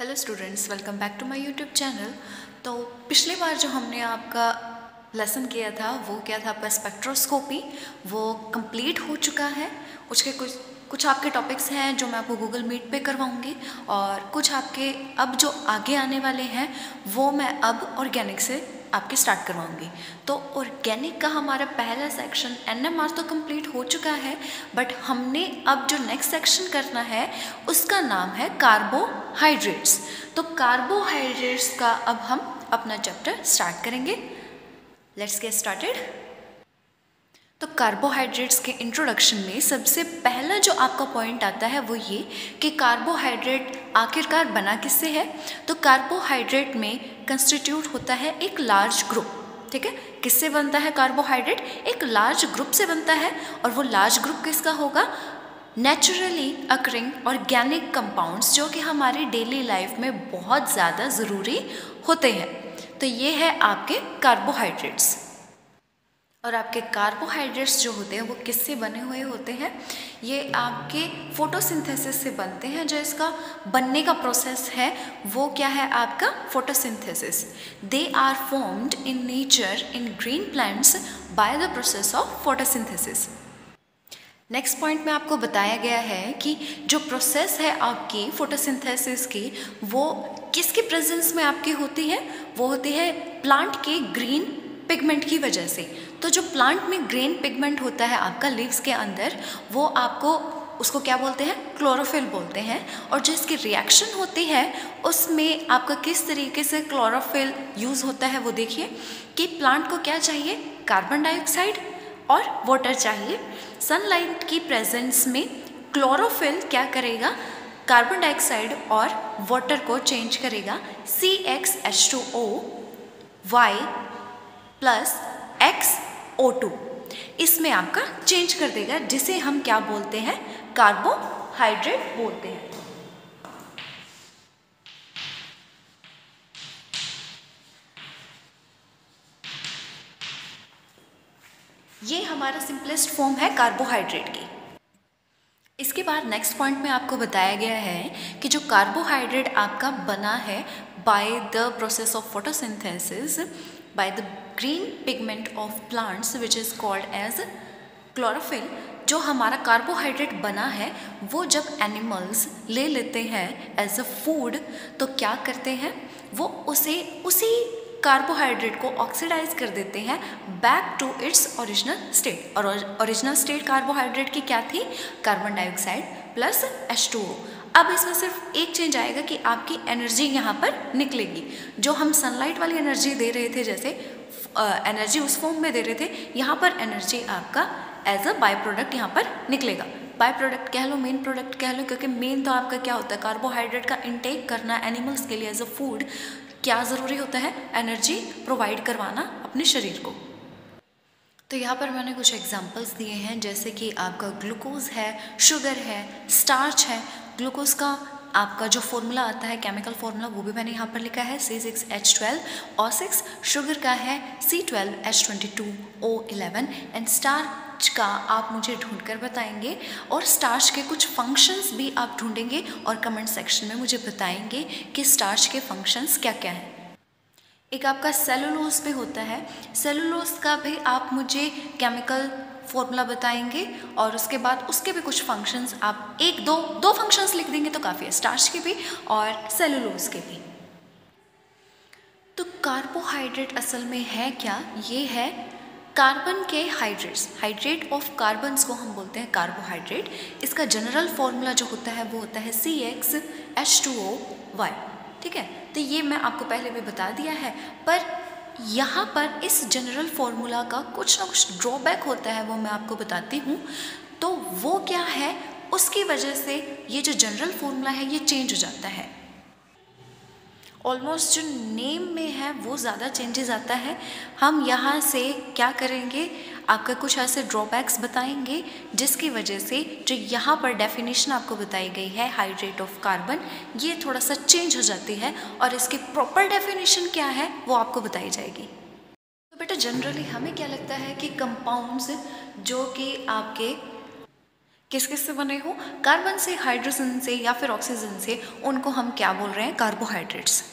Hello students, welcome back to my YouTube channel. तो पिछली बार जो हमने आपका लेसन किया था वो क्या था, आपका स्पेक्ट्रोस्कोपी, वो कंप्लीट हो चुका है। उसके कुछ आपके टॉपिक्स हैं जो मैं आपको गूगल मीट पे करवाऊंगी, और कुछ आपके अब जो आगे आने वाले हैं वो मैं अब ऑर्गेनिक से आपके स्टार्ट करवाऊंगी। तो ऑर्गेनिक का हमारा पहला सेक्शन NMR तो कंप्लीट हो चुका है, बट हमने अब जो नेक्स्ट सेक्शन करना है उसका नाम है कार्बोहाइड्रेट्स। तो कार्बोहाइड्रेट्स का अब हम अपना चैप्टर स्टार्ट करेंगे। Let's get started. तो कार्बोहाइड्रेट्स के इंट्रोडक्शन में सबसे पहला जो आपका पॉइंट आता है वो ये कि कार्बोहाइड्रेट आखिरकार बना किससे है। तो कार्बोहाइड्रेट में कंस्टिट्यूट होता है एक लार्ज ग्रुप। ठीक है, किससे बनता है कार्बोहाइड्रेट? एक लार्ज ग्रुप से बनता है। और वो लार्ज ग्रुप किसका होगा? नेचुरली अकरिंग ऑर्गेनिक कंपाउंड्स, जो कि हमारी डेली लाइफ में बहुत ज़्यादा ज़रूरी होते हैं। तो ये है आपके कार्बोहाइड्रेट्स। और आपके कार्बोहाइड्रेट्स जो होते हैं वो किससे बने हुए होते हैं? ये आपके फोटोसिंथेसिस से बनते हैं। जो इसका बनने का प्रोसेस है वो क्या है? आपका photosynthesis. They are formed in nature in green plants by the process of photosynthesis. Next point में आपको बताया गया है कि जो प्रोसेस है आपकी फोटोसिंथेसिस की, वो किसके प्रेजेंस में आपकी होती है? वो होती है प्लांट के ग्रीन पिगमेंट की वजह से। तो जो प्लांट में ग्रीन पिगमेंट होता है आपका लीव्स के अंदर, वो आपको उसको क्या बोलते हैं? क्लोरोफिल बोलते हैं। और जो इसकी रिएक्शन होती है उसमें आपका किस तरीके से क्लोरोफिल यूज़ होता है वो देखिए कि प्लांट को क्या चाहिए? कार्बन डाइऑक्साइड और वाटर चाहिए। सनलाइट की प्रेजेंस में क्लोरोफिल क्या करेगा? कार्बन डाइऑक्साइड और वाटर को चेंज करेगा CxH2O Y प्लस XO2, इसमें आपका चेंज कर देगा, जिसे हम क्या बोलते हैं? कार्बोहाइड्रेट बोलते हैं। ये हमारा सिंपलेस्ट फॉर्म है कार्बोहाइड्रेट की। इसके बाद नेक्स्ट पॉइंट में आपको बताया गया है कि जो कार्बोहाइड्रेट आपका बना है by the process of photosynthesis by the green pigment of plants which is called as chlorophyll. जो हमारा कार्बोहाइड्रेट बना है वो जब एनिमल्स ले लेते हैं एज अ फूड, तो क्या करते हैं? वो उसी कार्बोहाइड्रेट को ऑक्सीडाइज कर देते हैं back to its original state. और ओरिजिनल स्टेट कार्बोहाइड्रेट की क्या थी? Carbon dioxide plus H2O। अब इसमें सिर्फ एक चेंज आएगा कि आपकी एनर्जी यहाँ पर निकलेगी। जो हम सनलाइट वाली एनर्जी दे रहे थे, जैसे एनर्जी उस फॉर्म में दे रहे थे, यहाँ पर एनर्जी आपका एज अ बाय प्रोडक्ट यहाँ पर निकलेगा। बाय प्रोडक्ट कह लो, मेन प्रोडक्ट कह लो, क्योंकि मेन तो आपका क्या होता है? कार्बोहाइड्रेट का इनटेक करना एनिमल्स के लिए एज अ फूड क्या ज़रूरी होता है? एनर्जी प्रोवाइड करवाना अपने शरीर को। तो यहाँ पर मैंने कुछ एग्जांपल्स दिए हैं, जैसे कि आपका ग्लूकोज है, शुगर है, स्टार्च है। ग्लूकोज का आपका जो फॉर्मूला आता है, केमिकल फॉर्मूला, वो भी मैंने यहाँ पर लिखा है C6H12O6। शुगर का है C12H22O11। एंड स्टार्च का आप मुझे ढूंढ कर बताएंगे, और स्टार्च के कुछ फंक्शंस भी आप ढूंढेंगे और कमेंट सेक्शन में मुझे बताएंगे कि स्टार्च के फंक्शंस क्या क्या हैं। एक आपका सेलुलोज पे होता है, सेलुलोज का भी आप मुझे केमिकल फॉर्मूला बताएंगे, और उसके बाद उसके भी कुछ फंक्शंस आप एक दो फंक्शंस लिख देंगे तो काफ़ी है, स्टार्च के भी और सेलुलोज के भी। तो कार्बोहाइड्रेट असल में है क्या? ये है कार्बन के हाइड्रेट्स। हाइड्रेट ऑफ कार्बन्स को हम बोलते हैं कार्बोहाइड्रेट। इसका जनरल फॉर्मूला जो होता है वो होता है CxH2O Y। ठीक है, तो ये मैं आपको पहले भी बता दिया है, पर यहाँ पर इस जनरल फॉर्मूला का कुछ ना कुछ ड्रॉबैक होता है, वो मैं आपको बताती हूँ। तो वो क्या है? उसकी वजह से ये जो जनरल फॉर्मूला है ये चेंज हो जाता है। ऑलमोस्ट जो नेम में है वो ज़्यादा चेंजेस आता है। हम यहाँ से क्या करेंगे? आपका कुछ ऐसे ड्रॉबैक्स बताएंगे जिसकी वजह से जो यहाँ पर डेफिनेशन आपको बताई गई है हाइड्रेट ऑफ कार्बन, ये थोड़ा सा चेंज हो जाती है, और इसकी प्रॉपर डेफिनेशन क्या है वो आपको बताई जाएगी। तो बेटा जनरली हमें क्या लगता है कि कंपाउंड्स जो कि आपके किस किस से बने हो, कार्बन से, हाइड्रोजन से या फिर ऑक्सीजन से, उनको हम क्या बोल रहे हैं, कार्बोहाइड्रेट्स।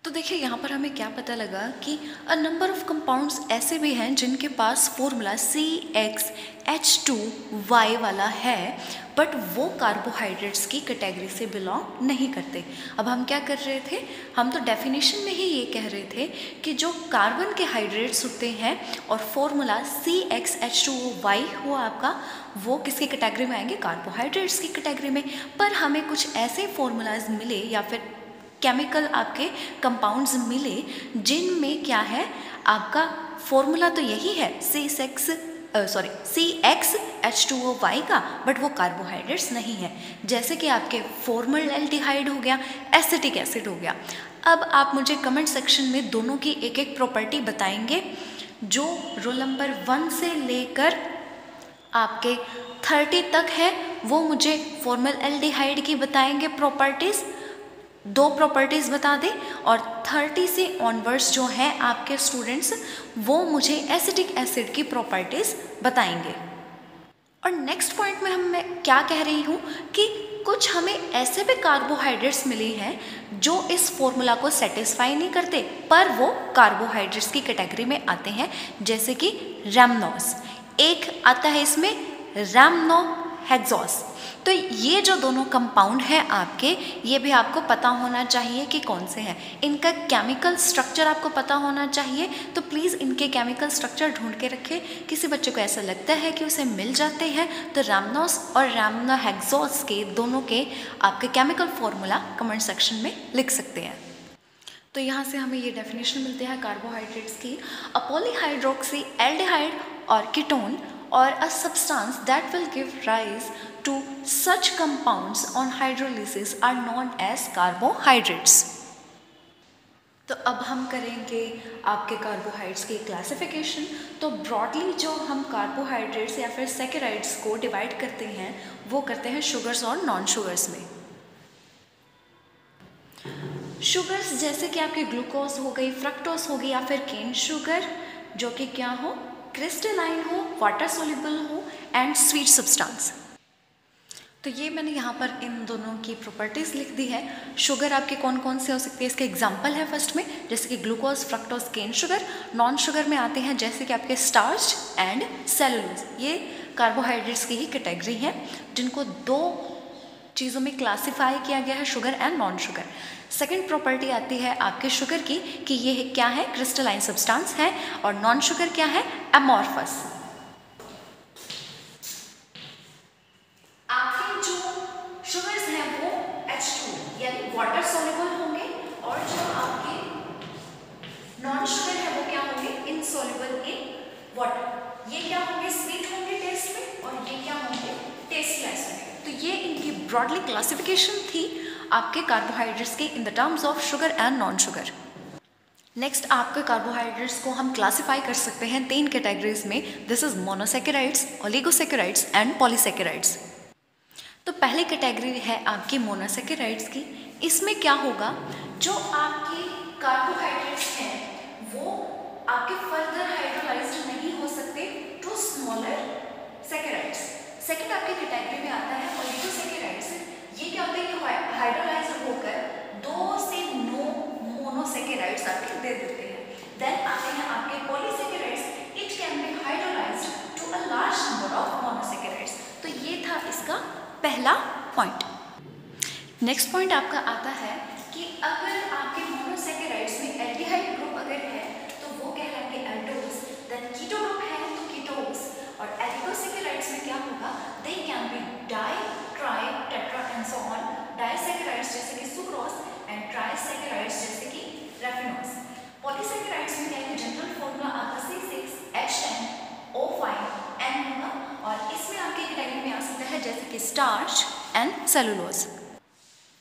तो देखिए यहाँ पर हमें क्या पता लगा कि अ नंबर ऑफ कंपाउंड्स ऐसे भी हैं जिनके पास फॉर्मूला CXH2Y वाला है, बट वो कार्बोहाइड्रेट्स की कैटेगरी से बिलोंग नहीं करते। अब हम क्या कर रहे थे, हम तो डेफिनेशन में ही ये कह रहे थे कि जो कार्बन के हाइड्रेट्स होते हैं और फॉर्मूला CXH2Y हुआ आपका, वो किसकी कैटेगरी में आएंगे, कार्बोहाइड्रेट्स की कैटेगरी में। पर हमें कुछ ऐसे फॉर्मूलाज मिले या फिर केमिकल आपके कंपाउंड्स मिले जिनमें क्या है, आपका फॉर्मूला तो यही है CXH2OY का, बट वो कार्बोहाइड्रेट्स नहीं है। जैसे कि आपके फॉर्मल एल्डिहाइड हो गया, एसिटिक एसिड हो गया। अब आप मुझे कमेंट सेक्शन में दोनों की एक एक प्रॉपर्टी बताएंगे, जो रोल नंबर 1 से लेकर आपके 30 तक है, वो मुझे फॉर्मल एल्डिहाइड की बताएंगे प्रॉपर्टीज़, 2 प्रॉपर्टीज़ बता दें, और 30 से ऑनवर्ड्स जो हैं आपके स्टूडेंट्स, वो मुझे एसिटिक एसिड की प्रॉपर्टीज़ बताएंगे। और नेक्स्ट पॉइंट में मैं क्या कह रही हूँ कि कुछ हमें ऐसे भी कार्बोहाइड्रेट्स मिले हैं जो इस फॉर्मूला को सेटिस्फाई नहीं करते, पर वो कार्बोहाइड्रेट्स की कैटेगरी में आते हैं, जैसे कि रैमनोज। एक आता है इसमें रैमनोहेक्सोस। तो ये जो दोनों कंपाउंड हैं आपके, ये भी आपको पता होना चाहिए कि कौन से हैं। इनका केमिकल स्ट्रक्चर आपको पता होना चाहिए, तो प्लीज़ इनके केमिकल स्ट्रक्चर ढूंढ के रखें। किसी बच्चे को ऐसा लगता है कि उसे मिल जाते हैं, तो रैमनोस और रैमनोहेक्सोस के दोनों के आपके केमिकल फॉर्मूला कमेंट सेक्शन में लिख सकते हैं। तो यहाँ से हमें ये डेफिनेशन मिलते हैं कार्बोहाइड्रेट्स की, अ पॉलीहाइड्रोक्सी एल्डिहाइड और ketone or a substance that will give rise to such compounds on hydrolysis are known as carbohydrates। तो अब हम करेंगे आपके कार्बोहाइड्रेट्स की क्लासिफिकेशन। तो ब्रॉडली जो हम कार्बोहाइड्रेट्स या फिर सैकेराइड्स को डिवाइड करते हैं, वो करते हैं शुगर्स और नॉन शुगर्स में। शुगर्स जैसे कि आपके ग्लूकोज हो गई, फ्रक्टोज हो गई, या फिर केन शुगर, जो कि क्या हो, क्रिस्टलाइन हो, वाटर सोल्यूबल हो एंड स्वीट सब्सटेंस। तो ये मैंने यहाँ पर इन दोनों की प्रॉपर्टीज़ लिख दी है। शुगर आपके कौन कौन से हो सकते हैं, इसके एग्जांपल है फर्स्ट में, जैसे कि glucose, fructose, cane sugar. Non sugar में आते हैं जैसे कि आपके स्टार्च एंड सेलुलोज। ये कार्बोहाइड्रेट्स की ही कैटेगरी है, जिनको 2 चीज़ों में क्लासिफाई किया गया है, sugar and non sugar. Second property आती है आपके शुगर की कि ये क्या है, क्रिस्टलाइन सब्सटेंस है, और नॉन शुगर क्या है, एमॉर्फस। आपके जो शुगर्स हैं वो H2 यानी वाटर सोल्यूबल होंगे, और जो आपके नॉन शुगर है वो क्या होंगे, इनसोल्यूबल इन वाटर। ये क्या होंगे, स्वीट होंगे टेस्ट में, और ये क्या होंगे, टेस्टलेस होंगे। तो ये इनकी ब्रॉडली क्लासिफिकेशन थी आपके कार्बोहाइड्रेट्स के in the terms of sugar and non sugar. Next आपके कार्बोहाइड्रेट्स को हम क्लासिफाई कर सकते हैं 3 कैटेगरीज में। This is monosaccharides, oligosaccharides and polysaccharides. तो पहली कैटेगरी है आपकी मोनोसैकेराइड्स की। इसमें क्या होगा, जो आपके कार्बोहाइड्रेट्स हैं वो आपके फर्दर हाइड्रोलाइज्ड नहीं हो सकते टू स्मॉलर सैकेराइड्स। सेकेंड आपकी कैटेगरी में आता है ओलिगोसैकेराइड्स। ये क्या होता है कि हाइड्रोलाइज्ड होकर 2 से 9 मोनोसैकेराइड्स आपके दे देते हैं। देन आते हैं आपके polysaccharides. It can be hydrolysed to a large number of monosaccharides. तो ये था इसका पहला पॉइंट। नेक्स्ट पॉइंट आपका आता है कि अगर आपके मोनोसैकेराइड्स में एल्डिहाइड ग्रुप अगर है तो वो कहलाएंगे एल्डोज। देन कीटो ग्रुप है तो कीटोज। और एलिगोसैकेराइड्स में क्या होगा, they can be di, tri, tetra and so on. Disaccharides जैसे कि सुक्रोज एंड ट्राइसैकेराइड्स जैसे कि रैफिनोज। पॉलीसैकेराइड्स में क्या है, जनरल फॉर्मूला आपका C6H10O5N होगा, और इसमें आपके कैटेगरी में आ सकता है जैसे कि स्टार्च एंड सेलुलोज।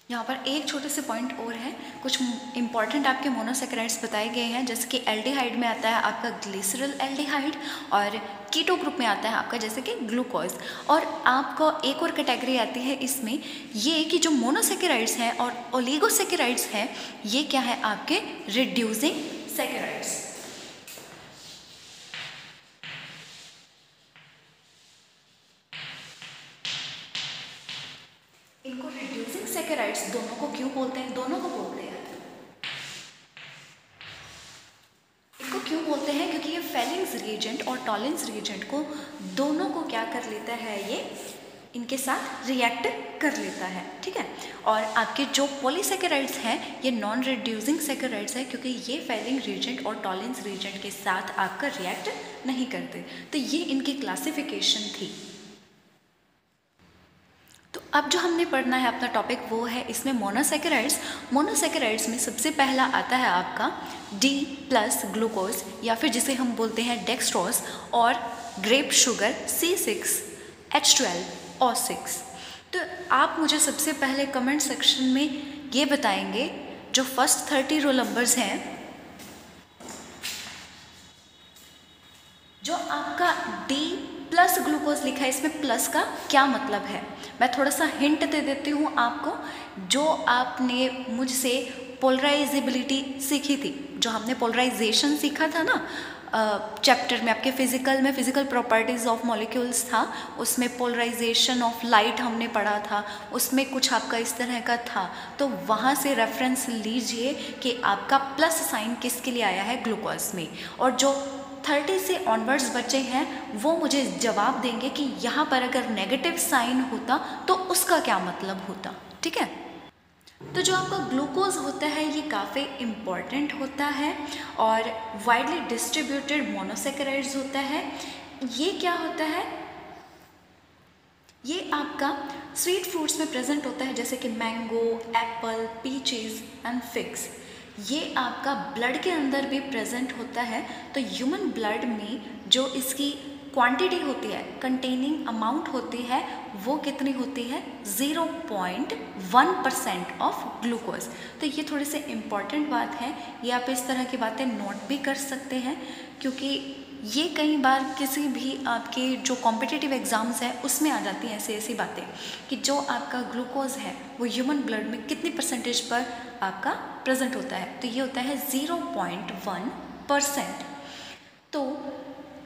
यहाँ पर एक छोटे से पॉइंट और है, कुछ इंपॉर्टेंट आपके मोनोसैकेराइड्स बताए गए हैं, जैसे कि एल्डिहाइड में आता है आपका ग्लिसरल एल्डिहाइड, और कीटो ग्रुप में आता है आपका जैसे कि ग्लूकोज। और आपको एक और कैटेगरी आती है इसमें, ये कि जो मोनोसैकेराइड्स हैं और ओलिगोसैकेराइड्स हैं, ये क्या है आपके रिड्यूसिंग सैकेराइड्स। पॉलीसेकेराइड्स दोनों को क्यों बोलते हैं? दोनों को बोलते हैं, इनको क्यों बोलते हैं? क्योंकि ये फेलिंग्स रिएजेंट और टॉलेंस रिएजेंट को दोनों को क्या कर लेता है, ये इनके साथ रिएक्ट कर लेता है, ठीक है। और आपके जो पॉलीसेकेराइड्स हैं ये नॉन रिड्यूसिंग सेकेराइड्स है, क्योंकि ये फेलिंग रिएजेंट और टॉलेंस रिएजेंट के साथ आपका रिएक्ट नहीं करते। तो ये इनकी क्लासिफिकेशन थी। तो अब जो हमने पढ़ना है अपना टॉपिक वो है इसमें मोनोसेकेराइड्स। मोनोसेकेराइड्स में सबसे पहला आता है आपका डी प्लस ग्लूकोज, या फिर जिसे हम बोलते हैं डेक्सट्रोज, और ग्रेप शुगर C6H12O6। तो आप मुझे सबसे पहले कमेंट सेक्शन में ये बताएंगे जो फर्स्ट 30 रोल नंबर्स हैं, जो आपका डी प्लस ग्लूकोज लिखा है, इसमें प्लस का क्या मतलब है? मैं थोड़ा सा हिंट दे देती हूँ आपको। जो आपने मुझसे पोलराइजेबिलिटी सीखी थी, जो हमने पोलराइजेशन सीखा था ना चैप्टर में, आपके फिजिकल में फिजिकल प्रॉपर्टीज़ ऑफ मॉलिक्यूल्स था, उसमें पोलराइजेशन ऑफ लाइट हमने पढ़ा था, उसमें कुछ आपका इस तरह का था। तो वहाँ से रेफरेंस लीजिए कि आपका प्लस साइन किसके लिए आया है ग्लूकोज में। और जो 30 से ऑनवर्ड्स बच्चे हैं वो मुझे जवाब देंगे कि यहाँ पर अगर नेगेटिव साइन होता तो उसका क्या मतलब होता, ठीक है। तो जो आपका ग्लूकोज होता है ये काफ़ी इम्पॉर्टेंट होता है और वाइडली डिस्ट्रीब्यूटेड मोनोसेकेराइड्स होता है। ये क्या होता है? ये आपका स्वीट फ्रूट्स में प्रेजेंट होता है, जैसे कि mango, Apple, peaches and figs. ये आपका ब्लड के अंदर भी प्रेजेंट होता है। तो ह्यूमन ब्लड में जो इसकी क्वांटिटी होती है, कंटेनिंग अमाउंट होती है, वो कितनी होती है? 0.1% ऑफ ग्लूकोज। तो ये थोड़ी सी इम्पॉर्टेंट बात है, ये आप इस तरह की बातें नोट भी कर सकते हैं, क्योंकि ये कई बार किसी भी आपके जो कॉम्पिटिटिव एग्ज़ाम्स हैं उसमें आ जाती हैं ऐसी बातें कि जो आपका ग्लूकोज है वो ह्यूमन ब्लड में कितनी परसेंटेज पर आपका प्रेजेंट होता है। तो ये होता है 0.1%। तो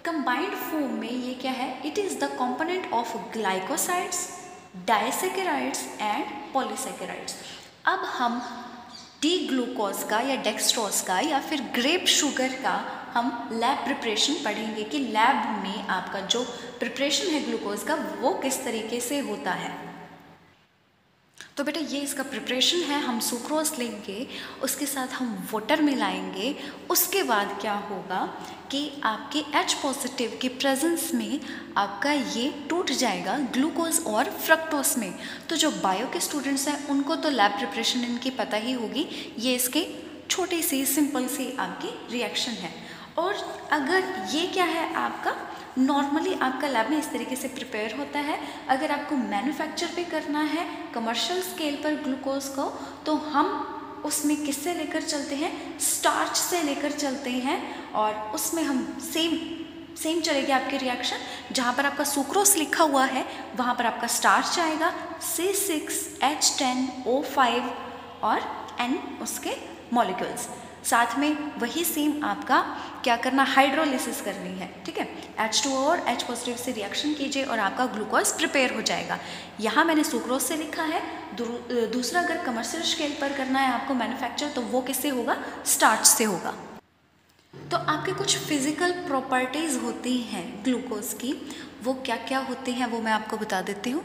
कंबाइंड फॉर्म में ये क्या है? It is the component of glycosides, disaccharides and polysaccharides. अब हम डी ग्लूकोज का या डेक्सट्रोज का या फिर ग्रेप शुगर का हम लैब प्रिपरेशन पढ़ेंगे कि लैब में आपका जो प्रिपरेशन है ग्लूकोज का वो किस तरीके से होता है। तो बेटा ये इसका प्रिपरेशन है, हम सुक्रोज लेंगे, उसके साथ हम वाटर मिलाएंगे, उसके बाद क्या होगा कि आपके H पॉजिटिव के प्रेजेंस में आपका ये टूट जाएगा ग्लूकोज और फ्रक्टोज में। तो जो बायो के स्टूडेंट्स हैं उनको तो लैब प्रिपरेशन इनकी पता ही होगी, ये इसके छोटी सी सिंपल सी आपकी रिएक्शन है। और अगर ये क्या है आपका नॉर्मली आपका लैब में इस तरीके से प्रिपेयर होता है। अगर आपको मैन्युफैक्चर भी करना है कमर्शियल स्केल पर ग्लूकोज को, तो हम उसमें किससे लेकर चलते हैं? स्टार्च से लेकर चलते हैं। और उसमें हम सेम चलेगी आपकी रिएक्शन। जहाँ पर आपका सुक्रोज लिखा हुआ है वहाँ पर आपका स्टार्च आएगा C6H10O5 और N उसके मॉलिक्यूल्स। साथ में वही सेम आपका क्या करना, हाइड्रोलिसिस करनी है, ठीक है। H2O और H पॉजिटिव से रिएक्शन कीजिए और आपका ग्लूकोज प्रिपेयर हो जाएगा। यहाँ मैंने सुक्रोज से लिखा है। दूसरा अगर कमर्शियल स्केल पर करना है आपको मैन्युफैक्चर, तो वो किससे होगा? स्टार्च से होगा। तो आपके कुछ फिजिकल प्रॉपर्टीज़ होती हैं ग्लूकोज की, वो क्या क्या होती हैं वो मैं आपको बता देती हूँ।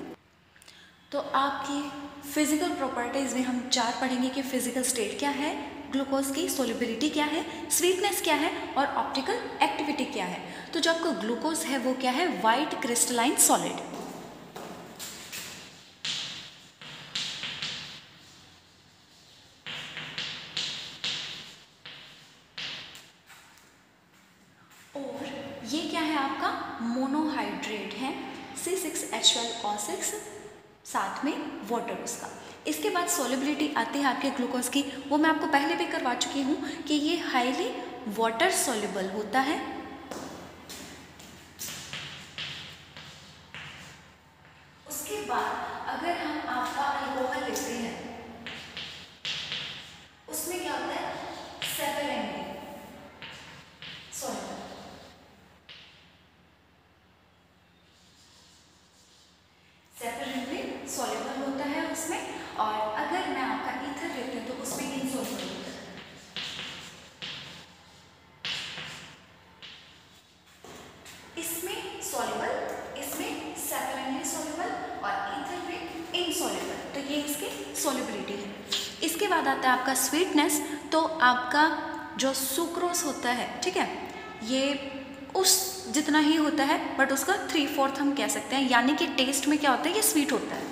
तो आपकी फिजिकल प्रॉपर्टीज़ में हम 4 पढ़ेंगे कि फिजिकल स्टेट क्या है ग्लूकोज की, सोल्युबिलिटी क्या है, स्वीटनेस क्या है और ऑप्टिकल एक्टिविटी क्या है। तो जो आपका ग्लूकोज है वो क्या है? White crystalline solid. और ये क्या है आपका? मोनोहाइड्रेट है, C6H12O6, साथ में वाटर उसका। इसके बाद सोलिबिलिटी आती है आपके ग्लूकोज की, वो मैं आपको पहले भी करवा चुकी हूँ कि ये हाईली वाटर सोल्यूबल होता है। उसके बाद अगर हम आपका अल्कोहल लेते हैं उसमें क्या होता है? सेपेरेंटली सोल्यूबल। सेपेरेंटली सोल्यूबल होता है उसमें। और अगर इसके बाद आता है आपका स्वीटनेस। तो आपका जो सुक्रोज होता है, ठीक है, ये उस जितना ही होता है, बट उसका 3/4 हम कह सकते हैं, यानी कि टेस्ट में क्या होता है, ये स्वीट होता है।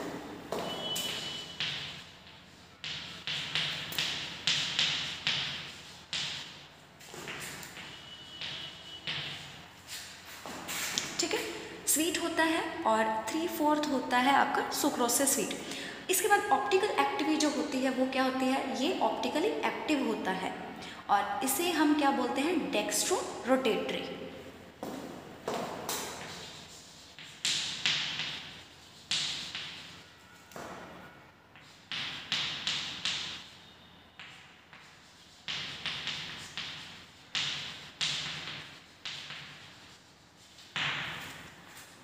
ठीक है, स्वीट होता है और 3/4 होता है आपका सुक्रोज से स्वीट। इसके बाद ऑप्टिकल एक्टिविटी जो होती है वो क्या होती है, ये ऑप्टिकली एक्टिव होता है और इसे हम क्या बोलते हैं, डेक्स्ट्रो रोटेटरी।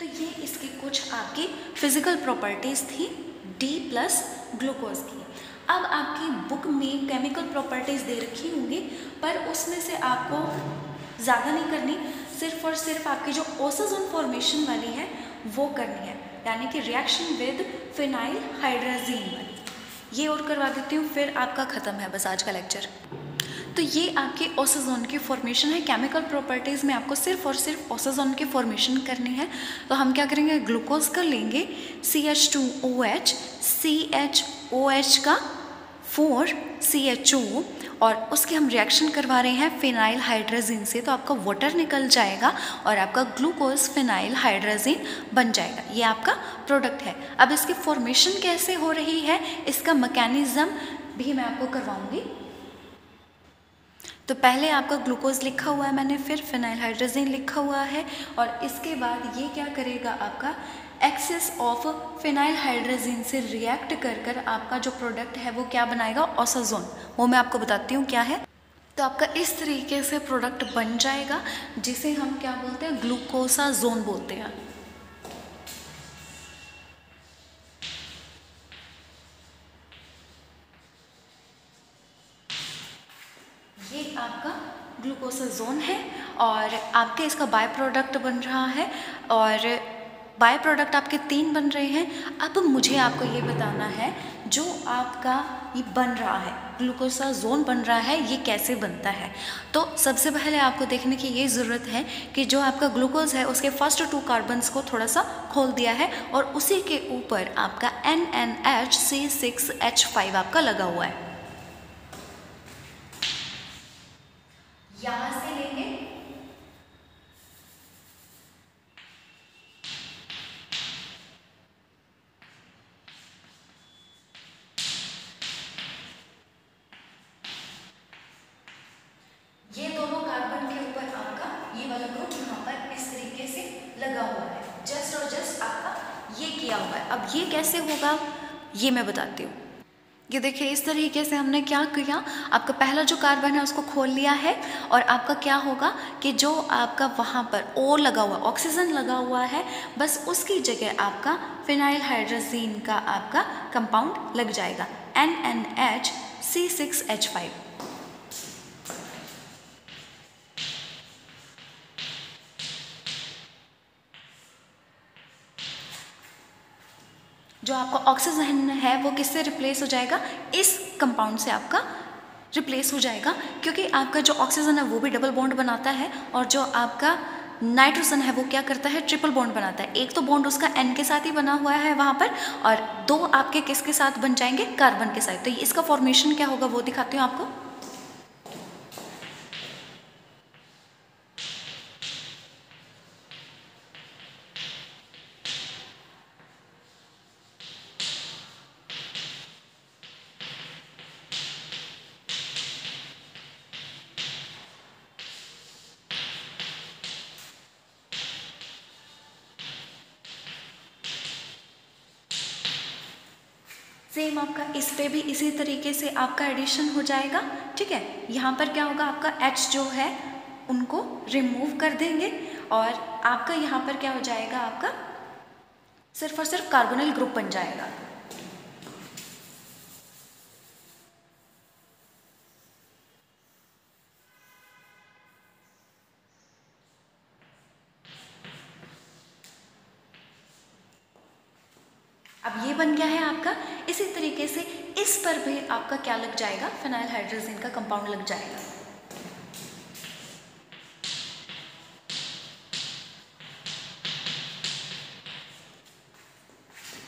तो ये इसकी कुछ आपकी फिजिकल प्रॉपर्टीज़ थी D प्लस ग्लूकोज की। अब आपकी बुक में केमिकल प्रॉपर्टीज़ दे रखी होंगी, पर उसमें से आपको ज़्यादा नहीं करनी, सिर्फ और सिर्फ आपकी जो ओसोजोन फॉर्मेशन वाली है वो करनी है, यानी कि रिएक्शन विद फिनाइल हाइड्राजीन वाली। ये और करवा देती हूँ, फिर आपका ख़त्म है बस आज का लेक्चर। तो ये आपकी ओसोजोन की फॉर्मेशन है। केमिकल प्रॉपर्टीज़ में आपको सिर्फ और सिर्फ ओसोजोन की फॉर्मेशन करनी है। तो हम क्या करेंगे, ग्लूकोज का लेंगे CH2OH, CHOH का 4 CHO, और उसके हम रिएक्शन करवा रहे हैं फिनाइल हाइड्राजीन से, तो आपका वाटर निकल जाएगा और आपका ग्लूकोज फिनाइल हाइड्राजीन बन जाएगा। ये आपका प्रोडक्ट है। अब इसकी फॉर्मेशन कैसे हो रही है, इसका मैकेनिज्म भी मैं आपको करवाऊंगी। तो पहले आपका ग्लूकोज लिखा हुआ है मैंने, फिर फिनाइल हाइड्राजीन लिखा हुआ है, और इसके बाद ये क्या करेगा, आपका एक्सेस ऑफ फिनाइल हाइड्राजीन से रिएक्ट कर कर आपका जो प्रोडक्ट है वो क्या बनाएगा, ओसोजोन। वो मैं आपको बताती हूँ क्या है। तो आपका इस तरीके से प्रोडक्ट बन जाएगा, जिसे हम क्या बोलते हैं, ग्लूकोसाजोन बोलते हैं। ये आपका ग्लूकोसाजोन है और आपके इसका बाय प्रोडक्ट बन रहा है, और बाय प्रोडक्ट आपके 3 बन रहे हैं। अब मुझे आपको ये बताना है, जो आपका ये बन रहा है, ग्लूकोसाजोन बन रहा है, ये कैसे बनता है। तो सबसे पहले आपको देखने की ये ज़रूरत है कि जो आपका ग्लूकोज है उसके फर्स्ट 2 कार्बन्स को थोड़ा सा खोल दिया है, और उसी के ऊपर आपका NNHC6H5 आपका लगा हुआ है। यहाँ से लेंगे ये दोनों कार्बन के ऊपर आपका ये वाला ग्रुप यहाँ पर इस तरीके से लगा हुआ है, जस्ट और जस्ट आपका ये किया हुआ है। अब ये कैसे होगा ये मैं बताती हूँ। ये देखिए इस तरीके से हमने क्या किया, आपका पहला जो कार्बन है उसको खोल लिया है, और आपका क्या होगा कि जो आपका वहाँ पर O लगा हुआ, ऑक्सीजन लगा हुआ है, बस उसकी जगह आपका फिनाइल हाइड्राजीन का आपका कंपाउंड लग जाएगा, NNHC6H5। जो आपका ऑक्सीजन है वो किससे रिप्लेस हो जाएगा, इस कंपाउंड से आपका रिप्लेस हो जाएगा, क्योंकि आपका जो ऑक्सीजन है वो भी डबल बॉन्ड बनाता है, और जो आपका नाइट्रोजन है वो क्या करता है, ट्रिपल बॉन्ड बनाता है। एक तो बॉन्ड उसका N के साथ ही बना हुआ है वहाँ पर, और 2 आपके किसके साथ बन जाएंगे, कार्बन के साथ। तो इसका फॉर्मेशन क्या होगा वो दिखाती हूँ आपको। सेम आपका इस पे भी इसी तरीके से आपका एडिशन हो जाएगा। ठीक है, यहाँ पर क्या होगा, आपका H जो है उनको रिमूव कर देंगे, और आपका यहाँ पर क्या हो जाएगा, आपका सिर्फ और सिर्फ कार्बोनिल ग्रुप बन जाएगा। अब ये बन गया है आपका इसी तरीके से इस पर भी आपका क्या लग जाएगा, फिनाइल हाइड्रोजन का कंपाउंड लग जाएगा।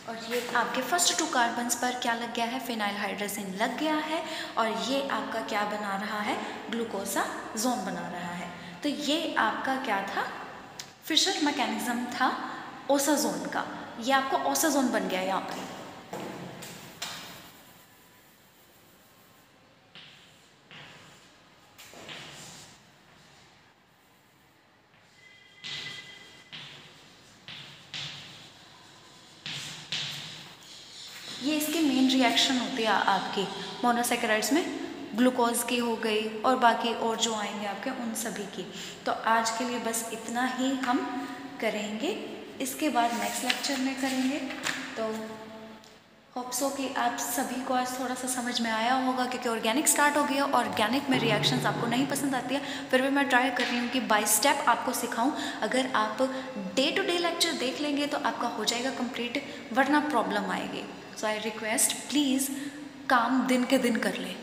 और ये आपके फर्स्ट 2 कार्बन्स पर क्या लग गया है, फिनाइल हाइड्रोजन लग गया है, और ये आपका क्या बना रहा है, ग्लूकोसाजोन बना रहा है। तो ये आपका क्या था, फिशर मैकेनिज्म था ओसाजोन का। ये आपका ओसाजोन बन गया यहाँ पर। ये इसकी मेन रिएक्शन होती है आपकी मोनोसैकेराइड्स में, ग्लूकोज की हो गई और बाकी और जो आएंगे आपके उन सभी की। तो आज के लिए बस इतना ही हम करेंगे, इसके बाद नेक्स्ट लेक्चर में करेंगे। तो होप सो कि आप सभी को आज थोड़ा सा समझ में आया होगा, क्योंकि ऑर्गेनिक स्टार्ट हो गया। ऑर्गेनिक में रिएक्शंस आपको नहीं पसंद आती है, फिर भी मैं ट्राई कर रही हूँ कि बाय स्टेप आपको सिखाऊं। अगर आप डे टू डे लेक्चर देख लेंगे तो आपका हो जाएगा कंप्लीट, वरना प्रॉब्लम आएगी। सो आई रिक्वेस्ट, प्लीज़ काम दिन के दिन कर लें।